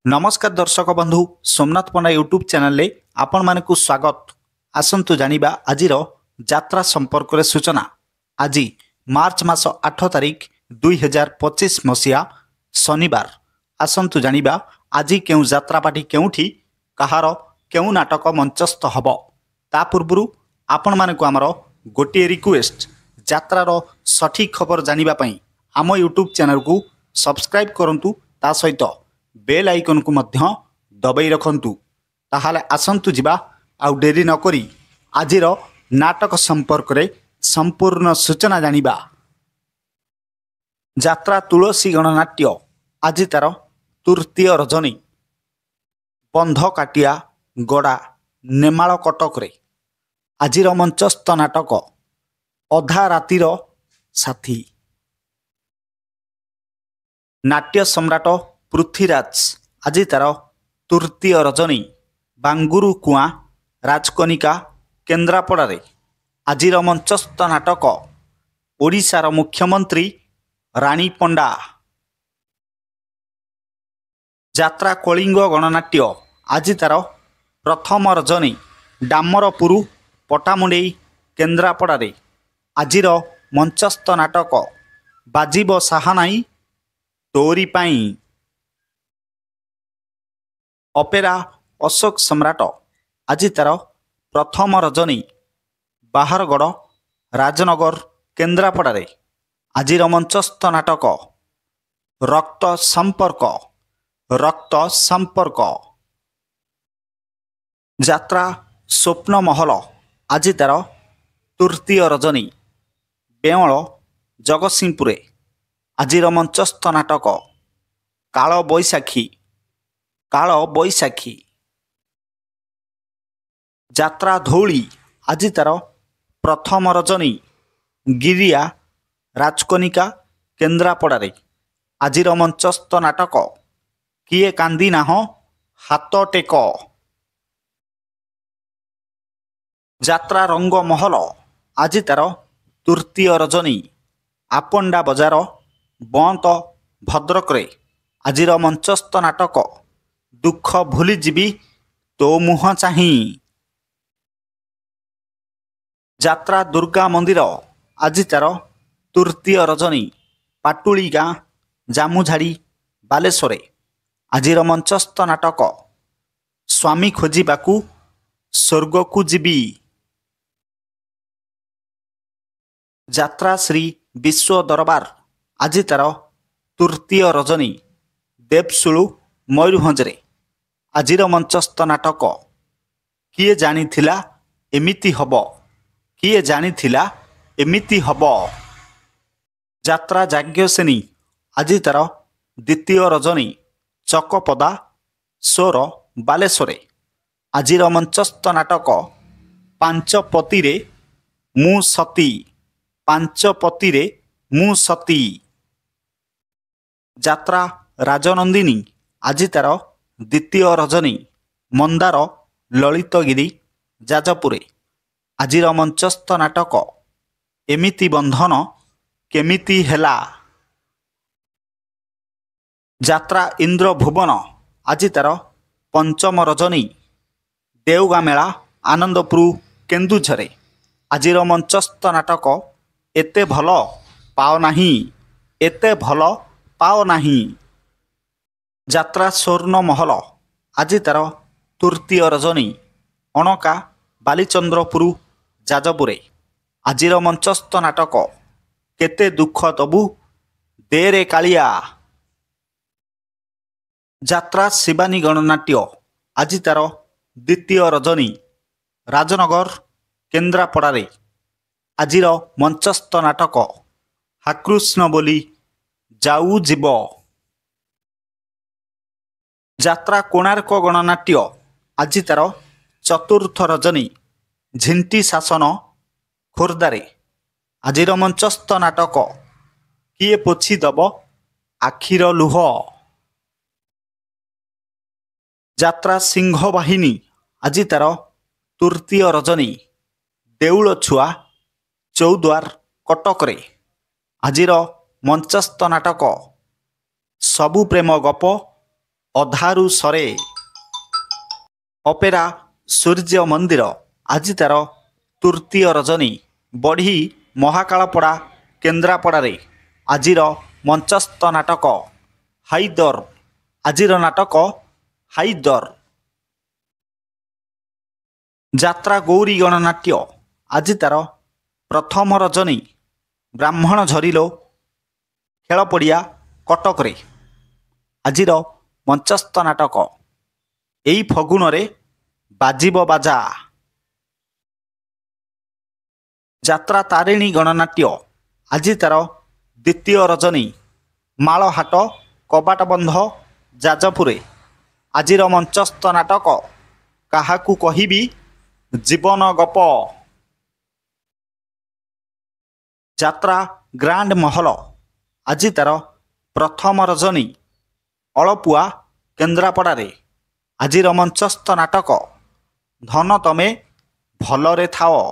नमस्कार दर्शक बंधु सोमनाथ पंडा यूट्यूब चैनल रे आपण मानकु स्वागत। आसंतु जानिबा आजिर यात्रा संपर्क रे सूचना। आज मार्च मास 8 तारिख 2025 मसीहा शनिवार। आसंतु जानिबा आज केउ यात्रा पार्टी केउठी कहार केउ नाटक मंचस्थ हब। ता पूर्वरु आपण मानकु हमर गोटे रिक्वेस्ट, यात्रार सठिक खबर जानिबा पई आम यूट्यूब चैनल को सब्सक्राइब करंतु, ता सहित बेल आइकन को मध्य दबाई रखंतु। ताहाले आसंतु जिबा आउ डेरी न करी आजिर नाटक संपर्क रे संपूर्ण सूचना जानिबा। यात्रा तुलसी गणनाट्य आज तार तृतीय रजनी बंध काटिया गड़ा नेमाल कटक रे आजिर मंचस्थ नाटक अधा रातिर साथी। नाट्य सम्राट पृथ्वीराज आज तार तृतीय रजनी बांगुरु कुआ राजकनिका केन्द्रापड़ा आजिर मंचस्थ नाटक ओडिशार मुख्यमंत्री रानी पंडा। यात्रा कलिंग गणनाट्य आज तार प्रथम रजनी डामरपुरु पटामुंडेई केन्द्रापड़ा आजिर मंचस्थ नाटक बाजिब साहानाई तोरी पाई। अपेरा अशोक सम्राट आज तार प्रथम रजनी बाहारगढ़ राजनगर केन्द्रापड़ा आजिर मंचस्थ नाटक रक्त संपर्क। यात्रा स्वप्न महल आज तार तृतीय रजनी बेवल जगतसिंहपुर आजिर मंचस्थ नाटक काल बैशाखी। यात्रा धौली आज तार प्रथम रजनी गिरिया राजकनिका केन्द्रापड़ा आजिर मंचस्थ नाटक किए कांदी नाह हाथ टेक। यात्रा रंग महल आज तार तृतीय रजनी आपंडा बजार बंत भद्रक आजिर मंचस्थ नाटक दुख भूली जीवी तो मुह चाही। यात्रा दुर्गा मंदिर आज तार तृतीय रजनी पाटुली गाँ जामुझाड़ी बालेश्वर आजिर मंचस्थ नाटक स्वामी खोजिबाकू स्वर्ग को जीवी। यात्रा श्री विश्व दरबार आज तार तृतीय रजनी देवशुलु मयूरभंज आजिर मंचस्थ नाटक किए जानिथिला एमिति हब। यात्रा याज्ञसेनी आज तार द्वितीय रजनी चकपदा सोर बालेश्वर आजिर मंचस्थ नाटक पांच पति मु सती। यात्रा राजनंदिनी आज तार द्वितीय रजनी मंदार ललितगिरी जाजपुर आजिर मंचस्थ नाटक एमिति बंधन केमिति हेला। यात्रा इंद्र भुवन आज तार पंचम रजनी देवगा मेला आनंदपुर केन्दुझर आजिर मंचस्थ नाटक एते भल पाओ नाही। यात्रा स्वर्ण महल आज तार तृतीय रजनी अणका बालीचंद्रपुर जाजपुर आजिर मंचस्थ नाटक केते दुख तबु देरे कालिया। यात्रा शिवानी गणनाट्य आज तार द्वितीय रजनी राजनगर केन्द्रापड़ा आजिर मंचस्थ नाटक हाकृष्ण बोली जाऊ जीव। यात्रा कोणार्क गणनाट्य आज तार चतुर्थ रजनी झिंटी शासन खोर्दारे आजिर मंचस्थ नाटक किए पोछि दब आखिर लुह। यात्रा सिंह बाहिनी आज तार तृतीय रजनी देउल छुआ चौद्वार कटक आजिर मंचस्थ नाटक सबु प्रेम गप ଅଧାରୁ ସରେ। ଅପେରା ସୂର୍ଯ୍ୟ ମନ୍ଦିର ଆଜି ତାର ତୃତୀୟ ରଜନୀ। ବଢ଼ି ମହାକାଳପଡ଼ା କେନ୍ଦ୍ରାପଡ଼ାରେ ଆଜିର ମଞ୍ଚସ୍ଥ ନାଟକ ହାଇଦର। ଆଜିର ନାଟକ ହାଇଦର। ଯାତ୍ରା ଗୌରୀ ଗଣନାଟ୍ୟ ଆଜି ତାର ପ୍ରଥମ ରଜନୀ। ବ୍ରାହ୍ମଣ ଝରିଲୋ ଖେଳପଡ଼ିଆ କଟକରେ ଆଜିର ମଞ୍ଚସ୍ଥ ନାଟକ। ଏଇ ଫଗୁଣରେ ବାଜିବ ବାଜା। ଯାତ୍ରା ତାରିଣୀ ଗଣନାଟ୍ୟ ଆଜି ତାର ଦ୍ୱିତୀୟ ରଜନୀ। ମାଳହାଟ କବାଟ ବନ୍ଧ ଯାଜପୁରରେ ଆଜିର ମଞ୍ଚସ୍ଥ ନାଟକ କାହାକୁ କହିବି ଜୀବନ ଗପ। ଯାତ୍ରା ଗ୍ରାଣ୍ଡ ମହଲ ଆଜି ତାର ପ୍ରଥମ ରଜନୀ। ଅଳପୁଆ କେନ୍ଦ୍ରାପଡ଼ାରେ ଆଜିର ମଞ୍ଚସ୍ଥ ନାଟକ ଧନ ତମେ ଭଲରେ ଥାଅ।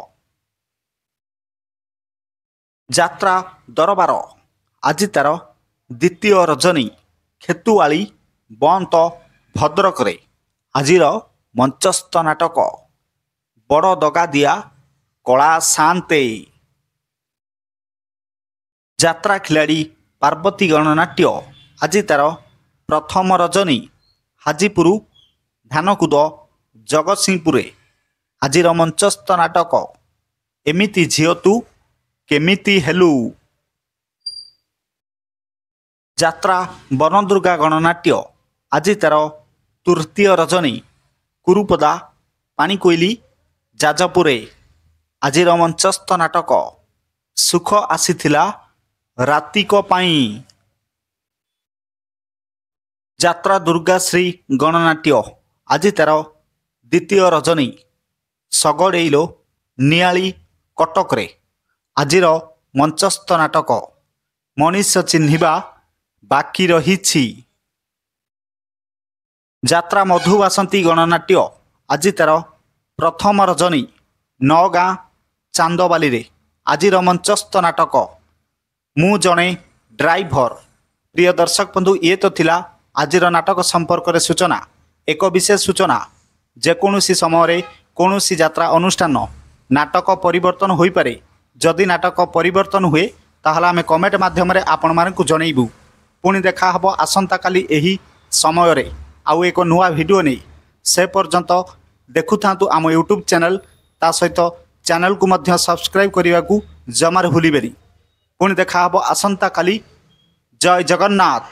ଯାତ୍ରା ଦରବାର ଆଜି ତାର ଦ୍ୱିତୀୟ ରଜନୀ। ଖେତୁଆଳି ବନ୍ତ ଭଦ୍ରକରେ ଆଜିର ମଞ୍ଚସ୍ଥ ନାଟକ ବଡ଼ ଦଗାଦିଆ କଳା ସାନ୍ତେ। ଯାତ୍ରା ଖିଲାଡ଼ି ପାର୍ବତୀ ଗଣନାଟ୍ୟ ଆଜି ତାର ପ୍ରଥମ ରଜନୀ। ହାଜିପୁର ଧାନକୁଦ ଜଗତସିଂହପୁରରେ ଆଜିର ମଞ୍ଚସ୍ଥ ନାଟକ ଏମିତି ଝିଅ ତୁ କେମିତି ହେଲୁ। ଯାତ୍ରା ବନଦୁର୍ଗା ଗଣନାଟ୍ୟ ଆଜି ତାର ତୃତୀୟ ରଜନୀ। କୁରୁପଦା ପାଣିକୋଇଲି ଯାଜପୁରରେ ଆଜିର ମଞ୍ଚସ୍ଥ ନାଟକ ସୁଖ ଆସିଥିଲା ରାତିକ ପାଇଁ। ଯାତ୍ରା ଦୁର୍ଗାଶ୍ରୀ ଗଣନାଟ୍ୟ ଆଜି ତାର ଦ୍ୱିତୀୟ ରଜନୀ। ଶଗଡ଼େଇଲୋ ନିଆଳି କଟକରେ ଆଜିର ମଞ୍ଚସ୍ଥ ନାଟକ ମଣିଷ ଚିହ୍ନିବା ବାକି ରହିଛି। ଯାତ୍ରା ମଧୁବାସନ୍ତୀ ଗଣନାଟ୍ୟ ଆଜି ତାର ପ୍ରଥମ ରଜନୀ। ନଅଗାଁ ଚାନ୍ଦବାଲିରେ ଆଜିର ମଞ୍ଚସ୍ଥ ନାଟକ ମୁଁ ଜଣେ ଡ୍ରାଇଭର। ପ୍ରିୟ ଦର୍ଶକ ବନ୍ଧୁ, ଇଏ ତ ଥିଲା ଆଜିର ନାଟକ ସମ୍ପର୍କରେ ସୂଚନା। ଏକ ବିଶେଷ ସୂଚନା, ଯେକୌଣସି ସମୟରେ କୌଣସି ଯାତ୍ରା ଅନୁଷ୍ଠାନ ନାଟକ ପରିବର୍ତ୍ତନ ହୋଇପାରେ। ଯଦି ନାଟକ ପରିବର୍ତ୍ତନ ହୁଏ ତାହେଲେ ଆମେ କମେଣ୍ଟ ମାଧ୍ୟମରେ ଆପଣମାନଙ୍କୁ ଜଣାଇବୁ। ପୁଣି ଦେଖାହେବ ଆସନ୍ତାକାଲି ଏହି ସମୟରେ ଆଉ ଏକ ନୂଆ ଭିଡ଼ିଓ ନେଇ। ସେ ପର୍ଯ୍ୟନ୍ତ ଦେଖୁଥାନ୍ତୁ ଆମ ୟୁଟ୍ୟୁବ୍ ଚ୍ୟାନେଲ୍। ତା ସହିତ ଚ୍ୟାନେଲକୁ ମଧ୍ୟ ସବସ୍କ୍ରାଇବ୍ କରିବାକୁ ଜମାରୁ ଭୁଲିବେନି। ପୁଣି ଦେଖାହେବ ଆସନ୍ତାକାଲି। ଜୟ ଜଗନ୍ନାଥ।